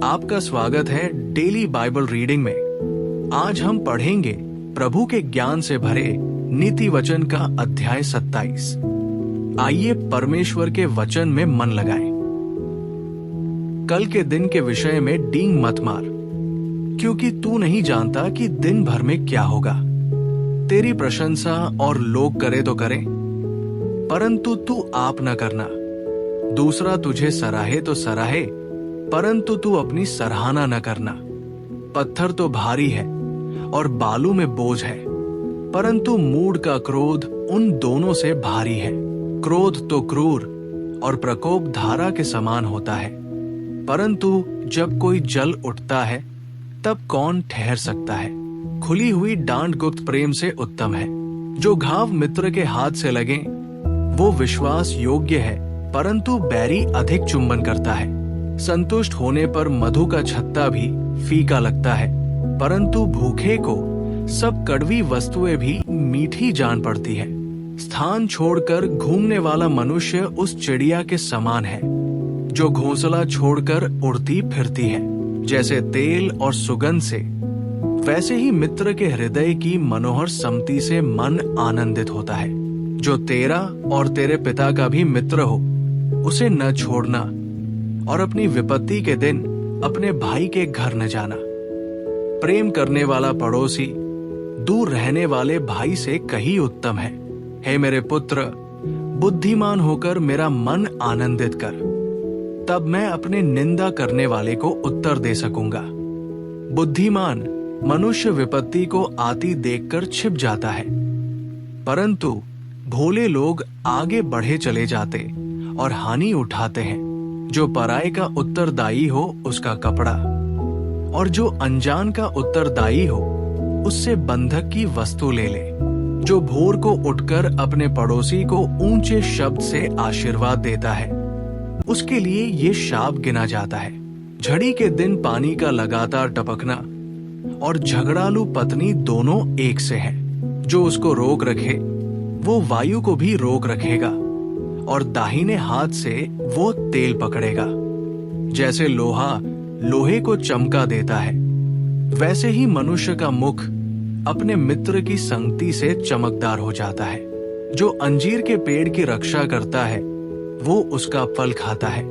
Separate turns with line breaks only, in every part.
आपका स्वागत है डेली बाइबल रीडिंग में। आज हम पढ़ेंगे प्रभु के ज्ञान से भरे नीति वचन का अध्याय 27। आइए परमेश्वर के वचन में मन लगाएं। कल के दिन के विषय में डींग मत मार, क्योंकि तू नहीं जानता कि दिन भर में क्या होगा। तेरी प्रशंसा और लोग करे तो करें, परंतु तू आप न करना। दूसरा तुझे सराहे तो सराहे, परंतु तू अपनी सराहना न करना। पत्थर तो भारी है और बालू में बोझ है, परंतु मूढ़ का क्रोध उन दोनों से भारी है। क्रोध तो क्रूर और प्रकोप धारा के समान होता है, परंतु जब कोई जल उठता है तब कौन ठहर सकता है। खुली हुई डांट गुप्त प्रेम से उत्तम है। जो घाव मित्र के हाथ से लगे वो विश्वास योग्य है, परंतु बैरी अधिक चुंबन करता है। संतुष्ट होने पर मधु का छत्ता भी फीका लगता है, परंतु भूखे को सब कड़वी वस्तुएं भी मीठी जान पड़ती है। स्थान छोड़कर घूमने वाला मनुष्य उस चिड़िया के समान है जो घोंसला छोड़कर उड़ती फिरती है। जैसे तेल और सुगंध से, वैसे ही मित्र के हृदय की मनोहर सम्मति से मन आनंदित होता है। जो तेरा और तेरे पिता का भी मित्र हो, उसे न छोड़ना, और अपनी विपत्ति के दिन अपने भाई के घर न जाना। प्रेम करने वाला पड़ोसी दूर रहने वाले भाई से कहीं उत्तम है। हे मेरे पुत्र, बुद्धिमान होकर मेरा मन आनंदित कर, तब मैं अपने निंदा करने वाले को उत्तर दे सकूंगा। बुद्धिमान मनुष्य विपत्ति को आती देखकर छिप जाता है, परंतु भोले लोग आगे बढ़े चले जाते और हानि उठाते हैं। जो पराये का उत्तरदायी हो उसका कपड़ा, और जो अनजान का उत्तरदायी हो उससे बंधक की वस्तु ले ले। जो भोर को उठकर अपने पड़ोसी को ऊंचे शब्द से आशीर्वाद देता है, उसके लिए ये शाप गिना जाता है। झड़ी के दिन पानी का लगातार टपकना और झगड़ालू पत्नी दोनों एक से है। जो उसको रोक रखे वो वायु को भी रोक रखेगा, और दाहिने हाथ से वो तेल पकड़ेगा। जैसे लोहा लोहे को चमका देता है, वैसे ही मनुष्य का मुख अपने मित्र की संगति से चमकदार हो जाता है। जो अंजीर के पेड़ की रक्षा करता है वो उसका फल खाता है।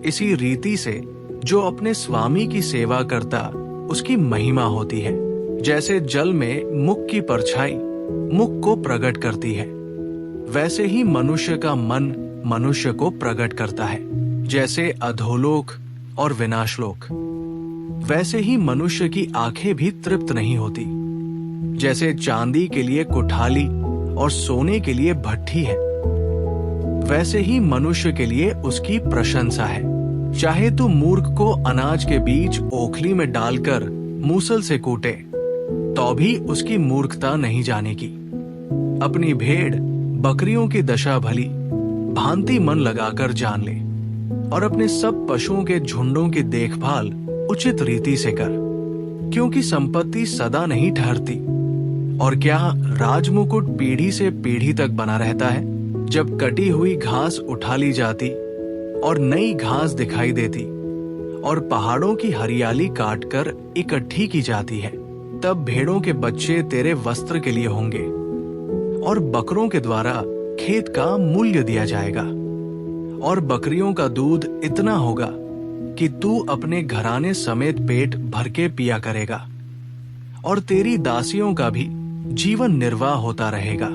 इसी रीति से जो अपने स्वामी की सेवा करता उसकी महिमा होती है। जैसे जल में मुख की परछाई मुख को प्रकट करती है, वैसे ही मनुष्य का मन मनुष्य को प्रकट करता है। जैसे अधोलोक और विनाशलोक, वैसे ही मनुष्य की आंखें भी तृप्त नहीं होती। जैसे चांदी के लिए कुठाली और सोने के लिए भट्ठी है, वैसे ही मनुष्य के लिए उसकी प्रशंसा है। चाहे तू मूर्ख को अनाज के बीच ओखली में डालकर मूसल से कूटे, तो भी उसकी मूर्खता नहीं जानेगी। अपनी भेड़ बकरियों की दशा भली भांति मन लगाकर जान ले, और अपने सब पशुओं के झुंडों की देखभाल उचित रीति से कर, क्योंकि संपत्ति सदा नहीं ठहरती, और क्या राजमुकुट पीढ़ी से पीढ़ी तक बना रहता है। जब कटी हुई घास उठा ली जाती और नई घास दिखाई देती, और पहाड़ों की हरियाली काटकर इकट्ठी की जाती है, तब भेड़ों के बच्चे तेरे वस्त्र के लिए होंगे, और बकरों के द्वारा खेत का मूल्य दिया जाएगा। और बकरियों का दूध इतना होगा कि तू अपने घराने समेत पेट भर के पिया करेगा, और तेरी दासियों का भी जीवन निर्वाह होता रहेगा।